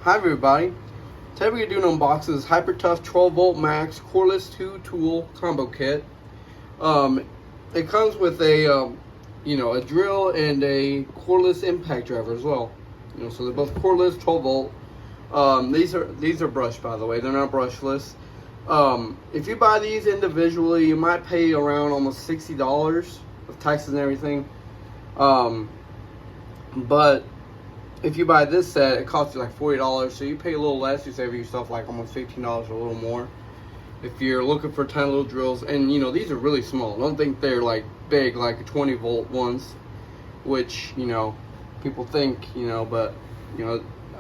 Hi everybody. Today we're doing an unboxing of this Hyper-Tough 12 volt max cordless 2-tool combo kit. Um, it comes with a drill and a cordless impact driver as well. So they're both cordless, 12 volt. These are brushed, by the way. They're not brushless. If you buy these individually, you might pay around almost $60 with taxes and everything. But if you buy this set, it costs you like $40, so you pay a little less. You save yourself like almost $15 or a little more. If you're looking for tiny little drills, and these are really small. Don't think they're like big, like 20 volt ones, which people think, but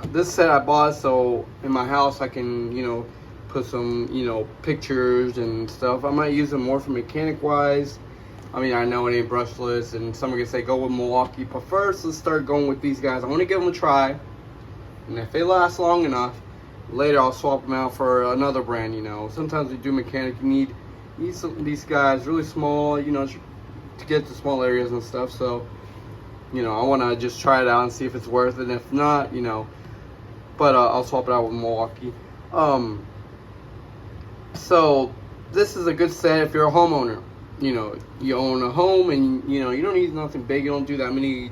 this set I bought so in my house I can put some pictures and stuff. I might use them more for mechanic wise. I mean, I know it ain't brushless, and some are gonna say go with Milwaukee, but first let's start going with these guys. I want to give them a try, and if they last long enough, later I'll swap them out for another brand. Sometimes we do mechanic, you need these guys really small, to get to small areas and stuff. So I want to just try it out and see if it's worth it. And if not, but I'll swap it out with Milwaukee. So this is a good set if you're a homeowner. You own a home and you don't need nothing big. You don't do that many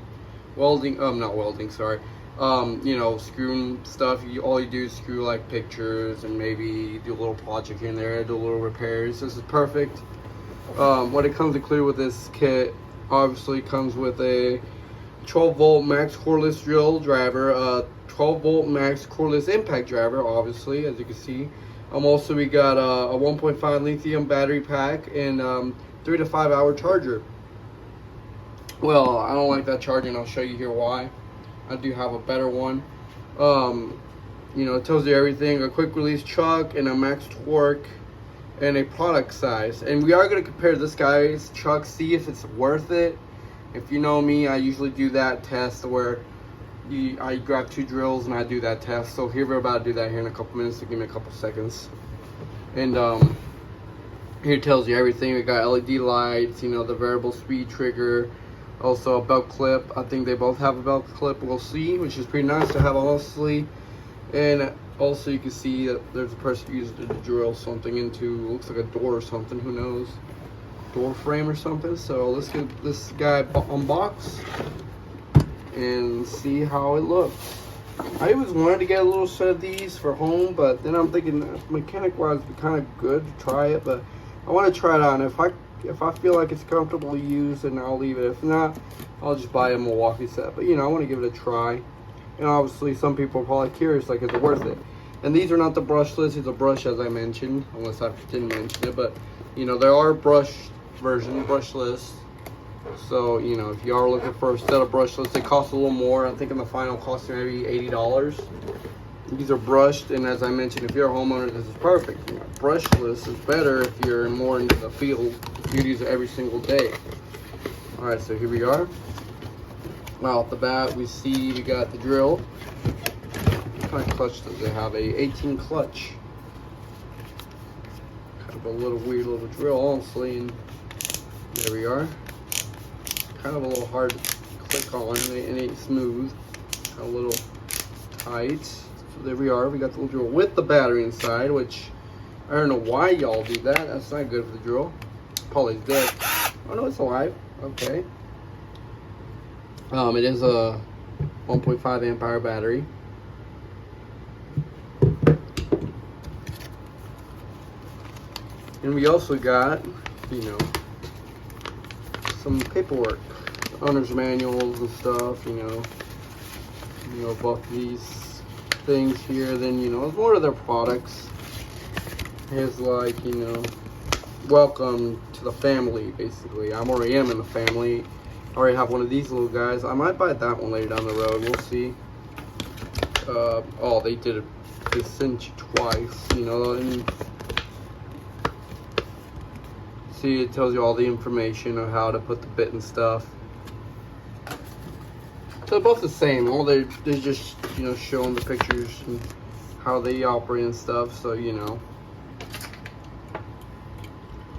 screwing stuff. All you do is screw like pictures and maybe do a little project here and there, do a little repairs. This is perfect. What it comes included with this kit obviously comes with a 12 volt max cordless drill driver, 12 volt max cordless impact driver, obviously, as you can see. Also we got a 1.5 lithium battery pack and 3 to 5 hour charger. Well, I don't like that charging. I'll show you here why. I do have a better one. It tells you everything: a quick release chuck and a max torque and a product size. And we are going to compare this guy's chuck, see if it's worth it. If you know me, I usually do that test where I grab 2 drills and I do that test. So here we're about to do that here in a couple minutes. So give me a couple seconds. And here it tells you everything. We got LED lights, the variable speed trigger, also a belt clip. I think they both have a belt clip, we'll see, which is pretty nice to have, honestly. And also you can see that there's a person who used it to drill something into, looks like a door or something, who knows, door frame or something. So let's get this guy unboxed and see how it looks. I always wanted to get a little set of these for home, but then I'm thinking mechanic wise it'd be kind of good to try it. But I want to try it out, and if I feel like it's comfortable to use, then I'll leave it. If not, I'll just buy a Milwaukee set. But I want to give it a try. And obviously some people are probably curious, like, is it worth it? And these are not the brushless. It's a brush, as I mentioned, unless I didn't mention it. But there are brush versions, brushless. So if you are looking for a set of brushless, they cost a little more. I think in the final cost maybe $80. These are brushed, and as I mentioned, if you're a homeowner, this is perfect. Brushless is better if you're more into the field. You use it every single day. All right, so here we are. Now off the bat, we see we got the drill. What kind of clutch does it have? A 18 clutch. Kind of a little weird little drill, honestly. And there we are. Kind of a little hard to click on, it ain't smooth. Kind of a little tight. So there we are. We got the little drill with the battery inside, which I don't know why y'all do that. That's not good for the drill. Probably dead. Oh no, it's alive. Okay. It is a 1.5 amp hour battery. And we also got, some paperwork, owner's manuals and stuff, both these things here. Then it's more of their products. Here's like welcome to the family, basically. I already am in the family. I already have one of these little guys. I might buy that one later down the road, we'll see. Oh, they did it, they sent you twice, and see, it tells you all the information on how to put the bit and stuff. So they're both the same. All they're just showing the pictures and how they operate and stuff. So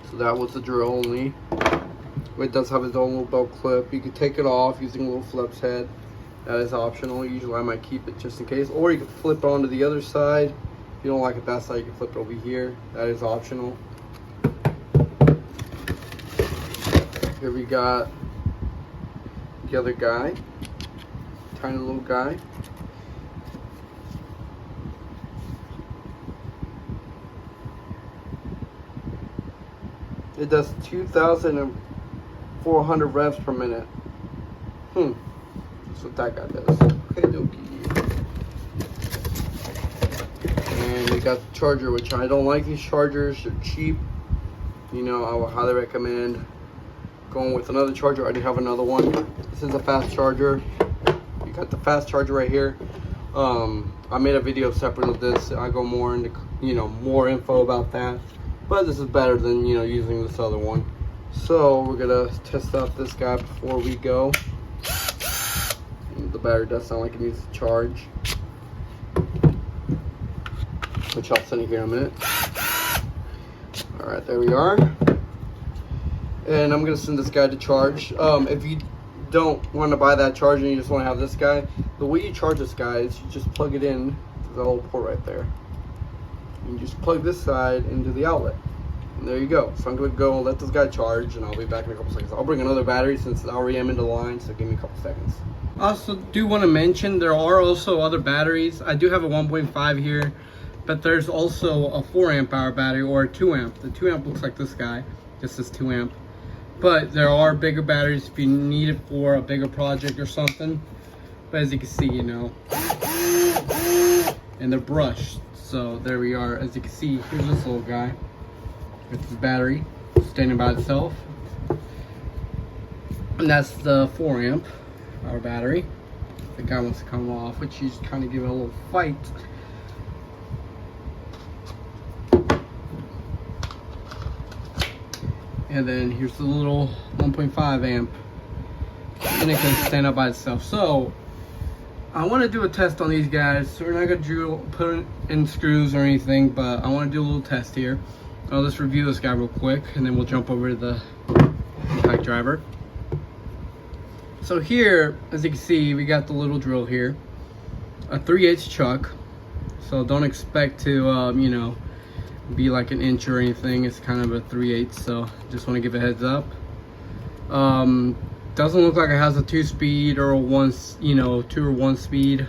so that was the drill only. It does have its own little belt clip. You can take it off using a little Phillips head. That is optional. Usually I might keep it just in case. Or you can flip it onto the other side. If you don't like it that side, you can flip it over here. That is optional. Here we got the other guy. Tiny little guy. It does 2,400 revs per minute. That's what that guy does. Okay, dokie. And we got the charger, which I don't like these chargers. They're cheap. You know, I would highly recommend going with another charger. I do have another one. This is a fast charger. You got the fast charger right here. I made a video separate of this. I go more into, you know, more info about that. But this is better than, you know, using this other one. So we're gonna test out this guy before we go. The battery does sound like it needs to charge, which I'll send you here in a minute. All right, there we are. And I'm gonna send this guy to charge. If you don't want to buy that charger and you just want to have this guy, the way you charge this guy is you just plug it in to the little port right there. You just plug this side into the outlet. And there you go. So I'm going to go let this guy charge, and I'll be back in a couple seconds. I'll bring another battery since I already am in the line, so give me a couple seconds. I also do want to mention there are also other batteries. I do have a 1.5 here, but there's also a 4 amp hour battery or a 2 amp. The 2 amp looks like this guy. This is 2 amp. But there are bigger batteries if you need it for a bigger project or something. But as you can see, you know, and they're brushed. So there we are. As you can see, here's this little guy with his battery standing by itself. And that's the 4 amp hour battery. The guy wants to come off, which you just kind of give it a little fight. And then here's the little 1.5 amp. And it can stand up by itself. So I want to do a test on these guys. So we're not going to put in screws or anything, but I want to do a little test here. Let's review this guy real quick, and then we'll jump over to the impact driver. So here, as you can see, we got the little drill here. A 3/8 chuck. So don't expect to, you know, be like an inch or anything. It's kind of a 3/8, so just want to give a heads up. Doesn't look like it has a 2-speed or a 1, you know, 2 or 1 speed.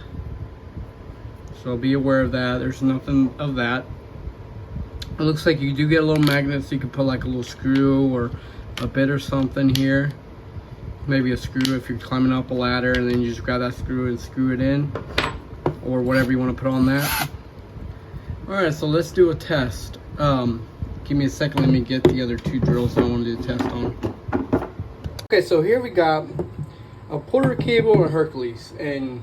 So be aware of that. There's nothing of that. It looks like you do get a little magnet, so you can put like a little screw or a bit or something here. Maybe a screw if you're climbing up a ladder, and then you just grab that screw and screw it in, or whatever you want to put on that. All right, so let's do a test. Give me a second. Let me get the other 2 drills I want to do a test on. Okay, so here we got a Porter cable and a Hercules, and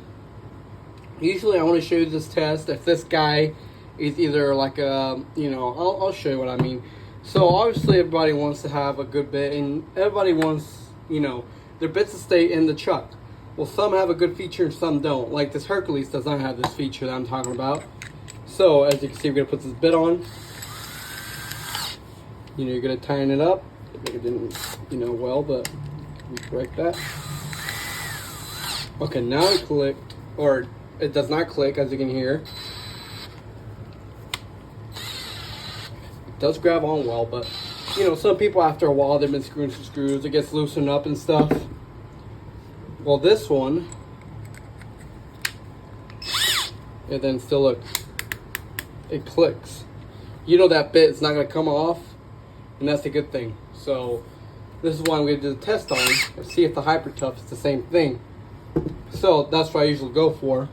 usually I want to show you this test if this guy is either like a, you know, I'll show you what I mean. So obviously everybody wants to have a good bit, and everybody wants, you know, their bits to stay in the chuck. Well, some have a good feature and some don't. Like this Hercules does not have this feature that I'm talking about. So as you can see, we're gonna put this bit on. You know, you're gonna tighten it up. Maybe it didn't, you know, well, but we correct that. Okay, now it clicked, or it does not click, as you can hear. It does grab on well, but you know, some people after a while they've been screwing some screws, it gets loosened up and stuff. Well, this one, and then still look, it clicks. You know that bit is not gonna come off, and that's a good thing. So this is why I'm gonna do the test on and see if the Hyper Tough is the same thing. So that's what I usually go for,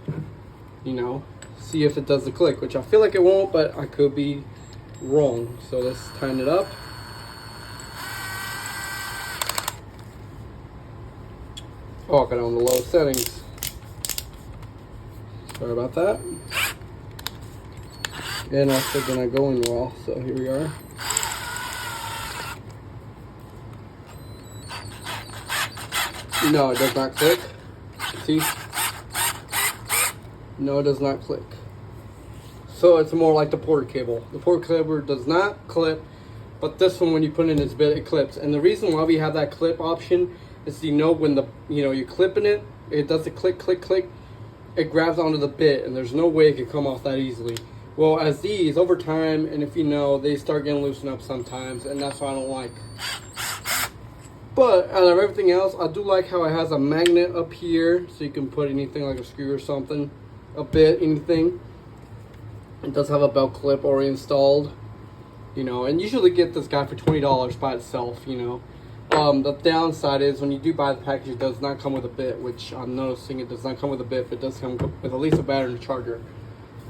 you know, see if it does the click, which I feel like it won't, but I could be wrong. So let's tighten it up. Oh, I got it on the low settings. Sorry about that. And also they're not going well, so here we are. No, it does not click. See? No, it does not click. So it's more like the Porter cable. The Porter cable does not clip, but this one, when you put in its bit, it clips. And the reason why we have that clip option is, you know, when the, you know, you're clipping it, it does the click, click, click. It grabs onto the bit, and there's no way it can come off that easily. Well, as these, over time, and if you know, they start getting loosened up sometimes, and that's what I don't like. But out of everything else, I do like how it has a magnet up here, so you can put anything like a screw or something, a bit, anything. It does have a belt clip already installed, you know, and you usually get this guy for $20 by itself, you know. The downside is when you do buy the package, it does not come with a bit, which I'm noticing it does not come with a bit, but it does come with at least a battery and a charger.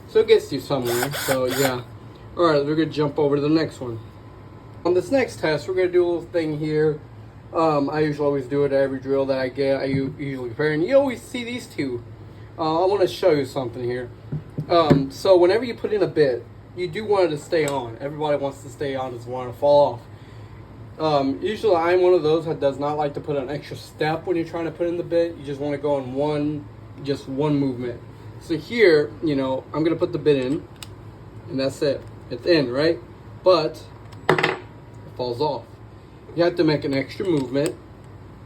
So it gets you somewhere, so yeah. Alright, we're going to jump over to the next one. On this next test, we're going to do a little thing here. I usually always do it at every drill that I get. I usually compare, and you always see these two. I want to show you something here. So whenever you put in a bit, you do want it to stay on. Everybody wants to stay on, doesn't want to fall off. Usually I'm one of those that does not like to put an extra step when you're trying to put in the bit. You just want to go in one movement. So here, you know, I'm going to put the bit in, and that's it. It's in, right? But it falls off. You have to make an extra movement,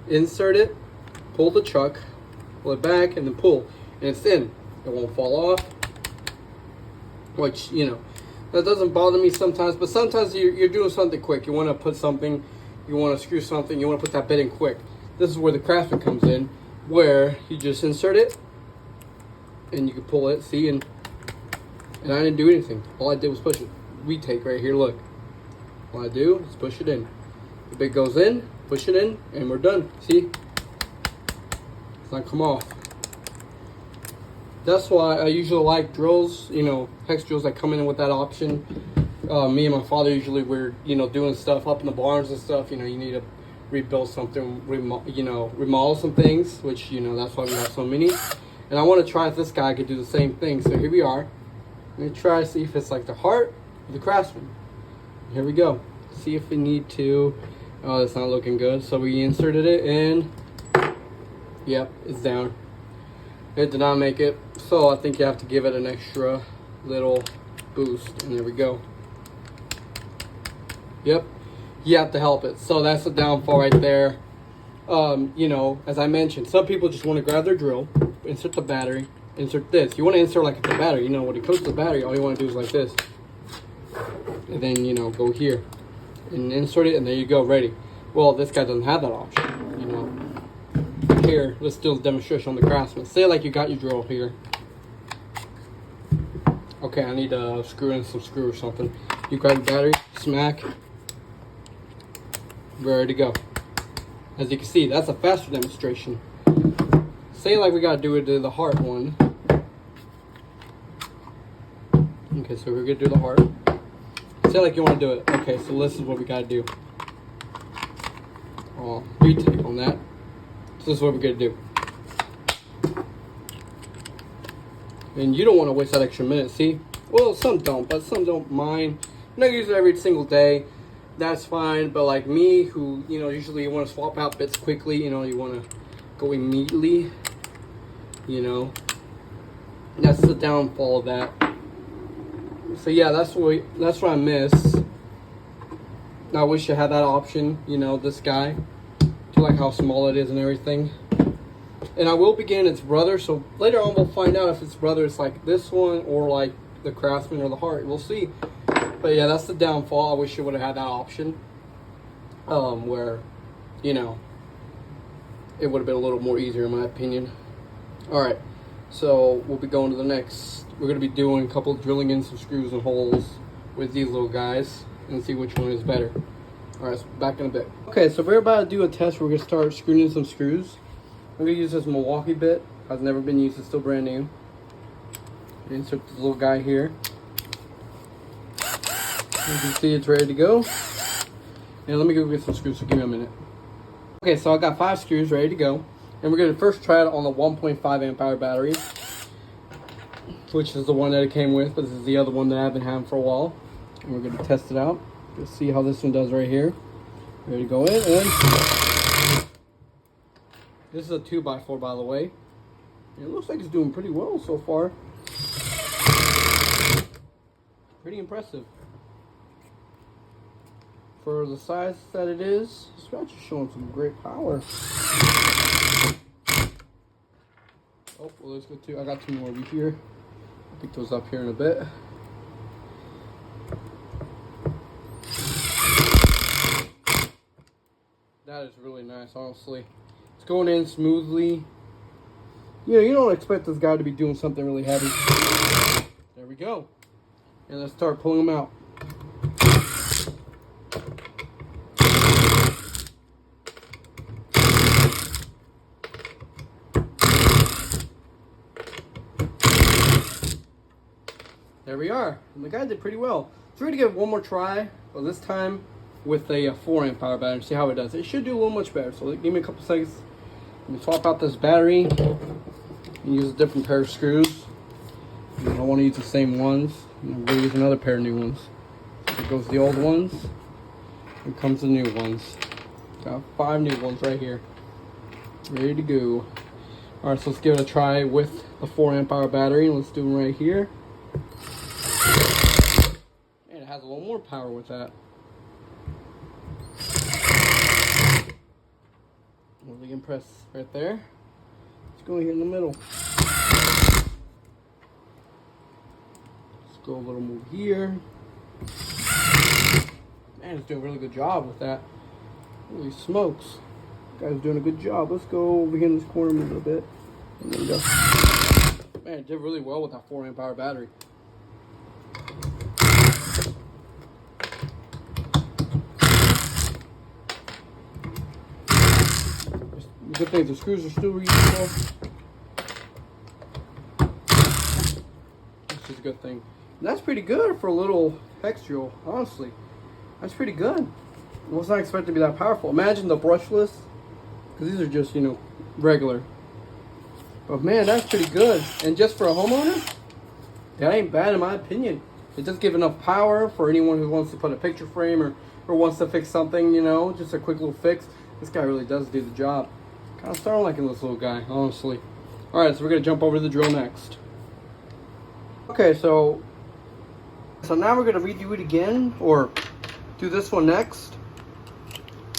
insert it, pull the chuck, pull it back, and then pull. And it's in. It won't fall off. Which, you know, that doesn't bother me sometimes. But sometimes you're doing something quick. You want to put something, you want to screw something, you want to put that bit in quick. This is where the Craftsman comes in, where you just insert it, and you can pull it, see, and I didn't do anything. All I did was push it. Retake right here, look. All I do is push it in. The bit goes in, push it in, and we're done. See? It's not come off. That's why I usually like drills, you know, hex drills that come in with that option. Me and my father usually were, you know, doing stuff up in the barns and stuff. You know, you need to rebuild something, remodel some things, which, you know, that's why we have so many. And I want to try if this guy could do the same thing. So here we are. Let me try to see if it's like the Hart or the Craftsman. Here we go. See if we need to. Oh, that's not looking good. So we inserted it in. Yep, it's down. It did not make it. So I think you have to give it an extra little boost. And there we go. Yep. You have to help it. So that's the downfall right there. You know, as I mentioned, some people just want to grab their drill, insert the battery, insert this. You want to insert like the battery. You know, when it comes to the battery, all you want to do is like this. And then, you know, go here. And insert it, and there you go, ready. Well, this guy doesn't have that option, you know. Here, let's do a demonstration on the Craftsman. Say like you got your drill here. Okay, I need to screw in some screw or something. You grab the battery, smack. We're ready to go. As you can see, that's a faster demonstration. Say like we gotta do it to the Hart one. Okay, so we're gonna do the Hart. Say like you want to do it. Okay, so this is what we gotta do. Oh, retake on that. So this is what we're gonna do. And you don't want to waste that extra minute, see? Well, some don't, but some don't mind. I'm not using it every single day. That's fine, but like me, who, you know, usually you want to swap out bits quickly, you know, you want to go immediately, you know. That's the downfall of that. So yeah, that's what I miss. I wish I had that option, you know, this guy. Do like how small it is and everything. And I will be getting its brother, so later on we'll find out if its brother is like this one or like the Craftsman or the Hart. We'll see. But yeah, that's the downfall. I wish I would have had that option. Where, you know, it would have been a little more easier in my opinion. Alright, so we'll be going to the next. We're going to be doing a couple, drilling in some screws and holes with these little guys and see which one is better. Alright, so back in a bit. Okay, so we're about to do a test. We're going to start screwing in some screws. I'm going to use this Milwaukee bit. Has never been used. It's still brand new. Insert this little guy here. You can see it's ready to go. And let me go get some screws, so give me a minute. Okay, so I got 5 screws ready to go. And we're going to first try it on the 1.5 amp hour battery, which is the one that it came with, but this is the other one that I've been having for a while. And we're going to test it out. Let's see how this one does right here. Ready to go in. And this is a 2x4, by the way. And it looks like it's doing pretty well so far. Pretty impressive. For the size that it is, it's actually showing some great power. Oh, well, let's go I got 2 more over here. I'll pick those up here in a bit. That is really nice, honestly. It's going in smoothly. You know, you don't expect this guy to be doing something really heavy. There we go. And let's start pulling them out. There we are. And the guy did pretty well. So we're going to give it one more try, but this time with a 4 amp power battery. See how it does. It should do a little much better. So give me a couple seconds. Let me swap out this battery and use a different pair of screws. I don't want to use the same ones. I'm going to use another pair of new ones. So here goes the old ones. Here comes the new ones. Got 5 new ones right here. Ready to go. Alright, so let's give it a try with the 4 amp hour battery. Let's do it right here. Man, it has a little more power with that. Really impressed right there. Let's go here in the middle. Let's go a little move here. Man, it's doing a really good job with that. Holy smokes. Guy's doing a good job. Let's go over here in this corner a little bit. And there we go. Man, it did really well with that 4 amp hour battery. Good thing the screws are still reusable. Which is a good thing. And that's pretty good for a little hex drill, honestly. That's pretty good. I was not expecting to be that powerful. Imagine the brushless. Because these are just, you know, regular. But man, that's pretty good. And just for a homeowner, that ain't bad in my opinion. It does give enough power for anyone who wants to put a picture frame or wants to fix something, you know, just a quick little fix. This guy really does do the job. Kind of starting liking this little guy, honestly. Alright, so we're going to jump over to the drill next. Okay, so now we're going to redo it again, or do this one next.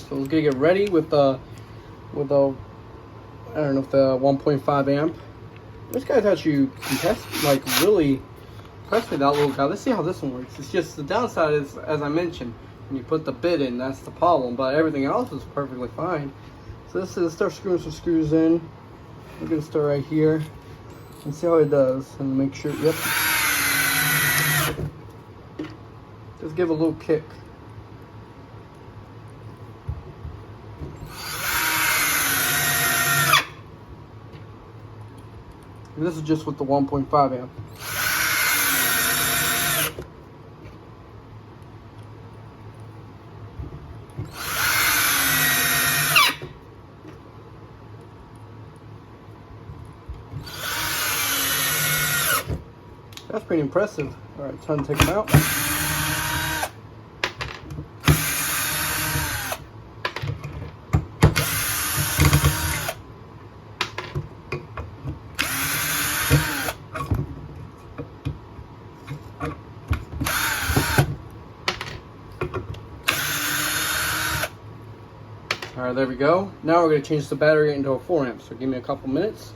So let's get ready with the I don't know if the 1.5 amp. This guy's actually really impressed with that little guy. Let's see how this one works. It's just the downside is, as I mentioned, when you put the bit in, that's the problem. But everything else is perfectly fine. So this is start screwing some screws in. We're gonna start right here and see how it does, and make sure. Yep. Just give a little kick. And this is just with the 1.5 amp. That's pretty impressive. All right, time to take them out. All right, there we go. Now we're going to change the battery into a 4 amp. So give me a couple minutes.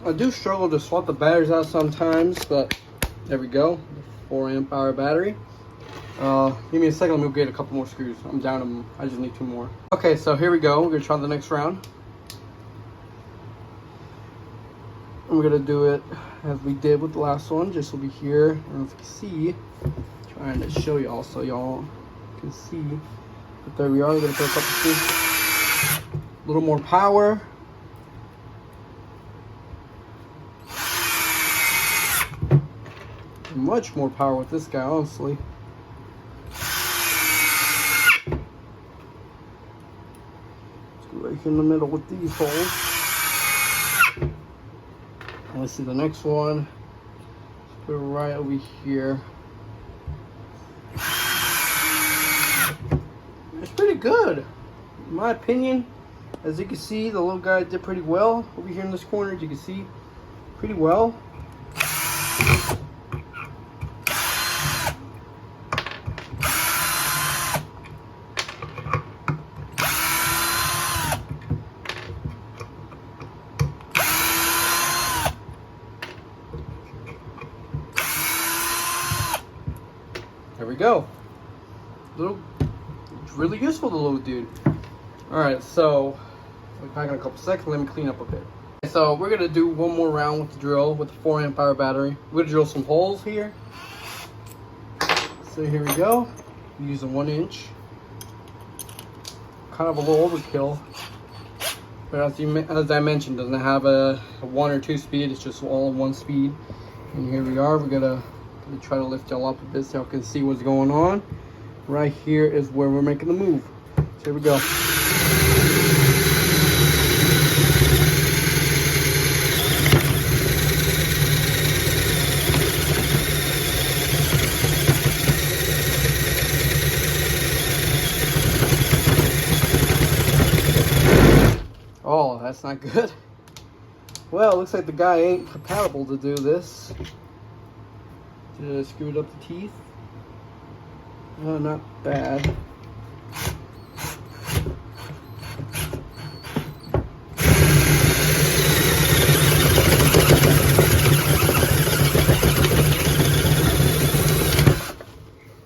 I do struggle to swap the batteries out sometimes, but there we go. 4 amp hour battery. Give me a second. Let me get a couple more screws. I'm down them. I just need 2 more. Okay, so here we go. We're gonna try the next round. And we're gonna do it as we did with the last one. Just over here. I don't know if you can see. I'm trying to show y'all so y'all can see. But there we are. We're gonna put a couple screws. A little more power. Much more power with this guy, honestly. Let's go right here in the middle with these holes. And let's see the next one. Let's put it right over here. It's pretty good, in my opinion. As you can see, the little guy did pretty well over here in this corner. As you can see, pretty well. There we go. It's really useful, the little dude. All right, so we'll be back in a couple seconds. Let me clean up a bit. So we're gonna do one more round with the drill with the 4 amp hour battery. We're gonna drill some holes here. So here we go. I'm using 1 inch. Kind of a little overkill, but as I mentioned, doesn't have a 1 or 2 speed. It's just all in 1 speed. And here we are. We're gonna try to lift y'all up a bit so y'all can see what's going on. Right here is where we're making the move. So here we go. Oh, that's not good. Well, it looks like the guy ain't compatible to do this. Just screwed up the teeth. Oh, not bad.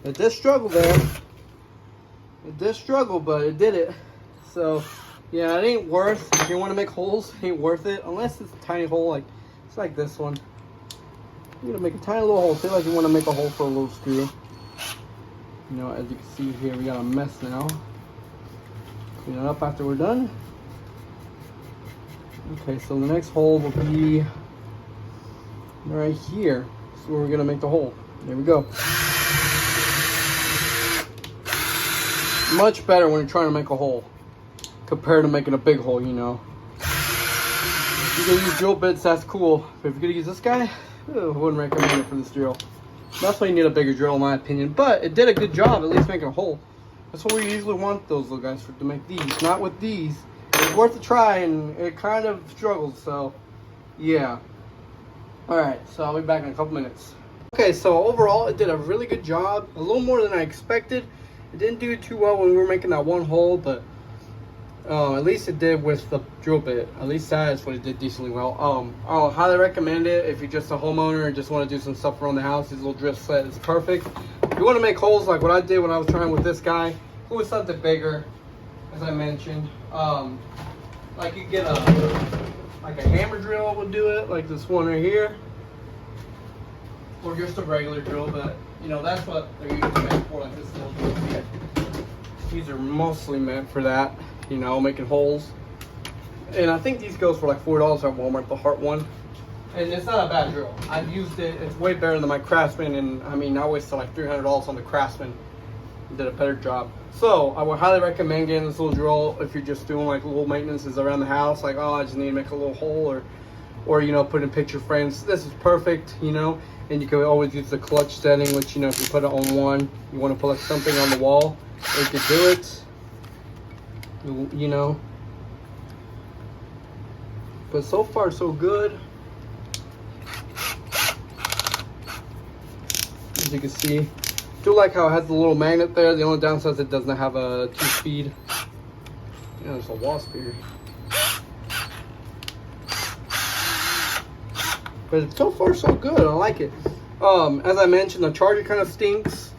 It did struggle there. It did struggle, but it did it. So, yeah, it ain't worth, if you want to make holes, it ain't worth it. Unless it's a tiny hole, like, it's like this one. You're gonna make a tiny little hole. Say like you want to make a hole for a little screw. You know, as you can see here, we got a mess now. Clean it up after we're done. Okay, so the next hole will be right here. This is where we're gonna make the hole. There we go. Much better when you're trying to make a hole compared to making a big hole, you know. You can use drill bits, that's cool. But if you're gonna use this guy, I wouldn't recommend it for this drill. That's why you need a bigger drill in my opinion. But it did a good job, at least making a hole. That's what we usually want those little guys for, to make these. Not with these. It's worth a try and it kind of struggled, so yeah. Alright, so I'll be back in a couple minutes. Okay, so overall it did a really good job. A little more than I expected. It didn't do too well when we were making that one hole, but at least it did with the drill bit. At least that is what it did decently well. I'll highly recommend it if you're just a homeowner and just want to do some stuff around the house. This little drill set is perfect. If you want to make holes like what I did when I was trying with this guy, it was something bigger, as I mentioned. Like you get a hammer drill would do it, like this one right here, or just a regular drill. But you know that's what they're usually meant for, like this little drill here. These are mostly meant for that. You know, making holes. And I think these go for like $4 at Walmart, the Heart one. And it's not a bad drill. I've used it. It's way better than my Craftsman. And I mean, I wasted like $300 on the Craftsman. Did a better job. So I would highly recommend getting this little drill if you're just doing like little maintenances around the house. Like, oh, I just need to make a little hole, or you know, put in picture frames. This is perfect, you know. And you can always use the clutch setting, which, you know, if you put it on one, you want to put like something on the wall, you can do it. You know, but so far so good. As you can see, do like how it has the little magnet there. The only downside is it doesn't have a 2-speed. Yeah, there's a wasp here. But so far so good. I like it. As I mentioned, the charger kind of stinks,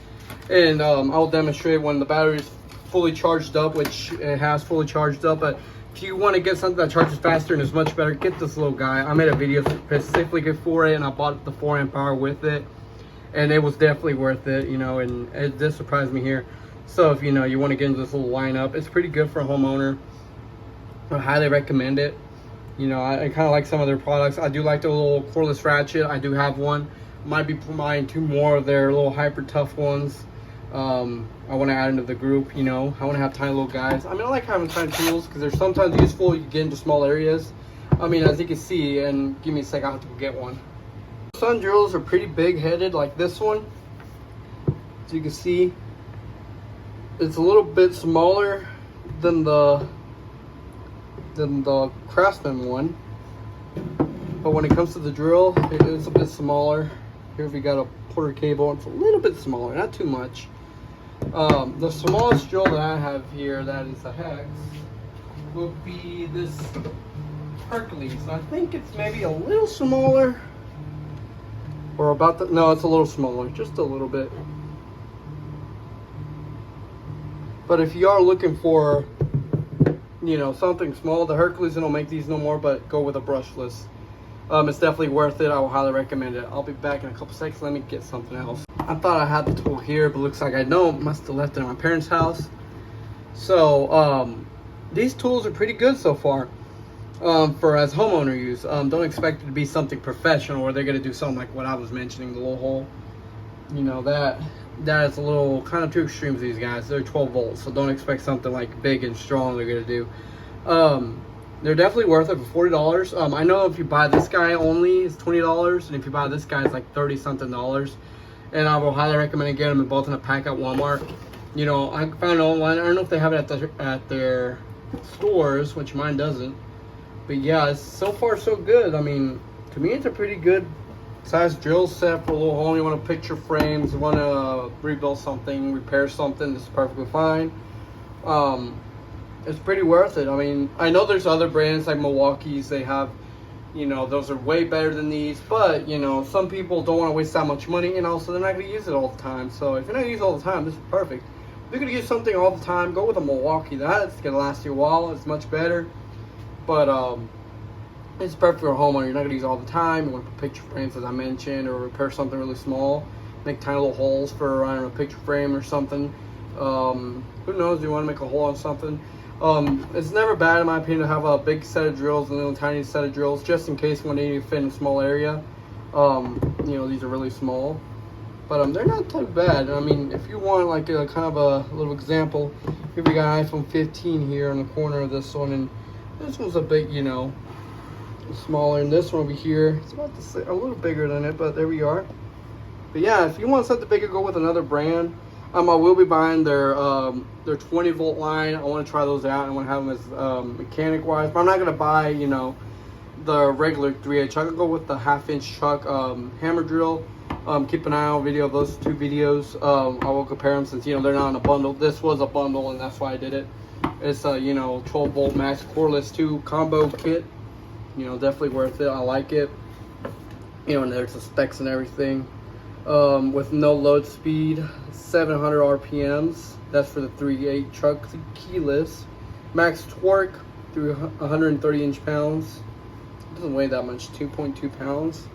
and I'll demonstrate when the battery's fully charged up, which it has fully charged up. But if you want to get something that charges faster and is much better, get this little guy. I made a video specifically for it, and I bought the 4 amp hour with it, and it was definitely worth it, you know. And it did surprise me here. So if you know you want to get into this little lineup, it's pretty good for a homeowner. I highly recommend it. You know, I kind of like some of their products. I do like the little cordless ratchet. I do have one. Might be buying 2 more of their little hyper tough ones. I want to add into the group, you know. I want to have tiny little guys. I mean, I like having tiny tools because they're sometimes useful. You get into small areas. I mean, as you can see, and give me a sec, I'll have to go get one. Sun drills are pretty big headed, like this one. As you can see, it's a little bit smaller than the Craftsman one. But when it comes to the drill, it is a bit smaller. Here we got a Porter cable. It's a little bit smaller, not too much. The smallest drill that I have here, that is a hex, would be this Hercules. I think it's maybe a little smaller, or about the, no, it's a little smaller, just a little bit. But if you are looking for, you know, something small, the Hercules don't make these no more, but go with a brushless. It's definitely worth it. I will highly recommend it. I'll be back in a couple seconds. Let me get something else. I thought I had the tool here, but looks like I don't. Must have left it at my parents' house. So these tools are pretty good so far for as homeowner use. Don't expect it to be something professional where they're gonna do something like what I was mentioning, the little hole. You know, that is a little kind of too extreme for these guys. They're 12 volts, so don't expect something like big and strong they're gonna do. They're definitely worth it for $40. I know if you buy this guy only, it's $20, and if you buy this guy, it's like $30-something. And I will highly recommend getting them both in a pack at Walmart. You know, I found it online. I don't know if they have it at their stores, which mine doesn't. But yeah, it's so far so good. I mean, to me, it's a pretty good size drill set for a little home. You want to picture frames, you want to rebuild something, repair something. This is perfectly fine. It's pretty worth it. I mean, I know there's other brands like Milwaukee's. They have, you know, those are way better than these. But, you know, some people don't want to waste that much money, and also they're not going to use it all the time. So if you're not going to use it all the time, this is perfect. If you're going to use something all the time, go with a Milwaukee. That's going to last you a while. It's much better. But it's perfect for a homeowner. You're not going to use it all the time. You want to put picture frames, as I mentioned, or repair something really small. Make tiny little holes for, I don't know, a picture frame or something. Who knows? You want to make a hole on something. It's never bad, in my opinion, to have a big set of drills and a little tiny set of drills, just in case when they need to fit in a small area. You know, these are really small, but they're not too bad. I mean, if you want like a kind of a little example, here we got iPhone 15 here in the corner of this one, and this one's a bit, you know, smaller, and this one over here, it's about the same, a little bigger than it, but there we are. But yeah, if you want something bigger, go with another brand. I will be buying their 20 volt line. I want to try those out. I want to have them as mechanic wise, but I'm not gonna buy, you know, the regular 3/8 chuck. I'll go with the 1/2 inch chuck hammer drill. Keep an eye on video of those two videos. I will compare them since, you know, they're not in a bundle. This was a bundle, and that's why I did it. It's a, you know, 12 volt max cordless 2 combo kit. You know, definitely worth it. I like it. You know, and there's the specs and everything. With no load speed, 700 RPMs. That's for the 3/8 truck, keyless. Max torque through 130 inch-pounds. It doesn't weigh that much, 2.2 pounds.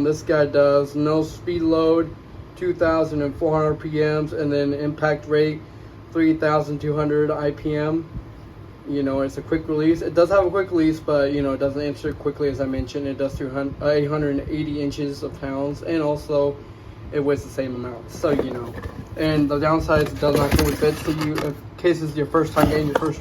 This guy does no speed load, 2,400 RPMs, and then impact rate, 3,200 IPM. You know, it's a quick release. It does have a quick release, but, you know, it doesn't insert quickly, as I mentioned. It does through 880 inches of pounds, and also it weighs the same amount. So, you know, and the downside is it does not come with bits. So you, in case this is your first time getting your first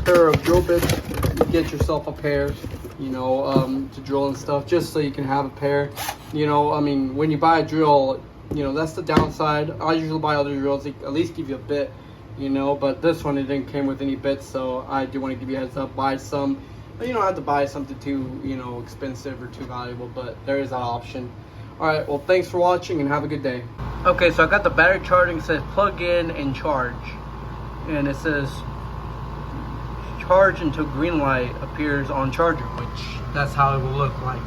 pair of drill bits, you get yourself a pair, you know, to drill and stuff, just so you can have a pair. You know, I mean, when you buy a drill, you know, that's the downside. I usually buy other drills, they at least give you a bit, you know, but this one, it didn't came with any bits, so I do want to give you a heads up, buy some. But you don't have to buy something too, you know, expensive or too valuable, but there is that option. Alright, well, thanks for watching and have a good day. Okay, so I got the battery charging. It says plug in and charge, and it says charge until green light appears on charger, which that's how it will look like.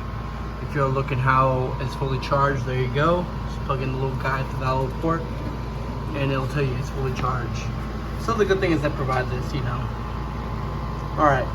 If you're looking how it's fully charged, there you go. Just plug in the little guy to that little port, and it'll tell you it's fully charged. So the good thing is they provide this, you know. Alright.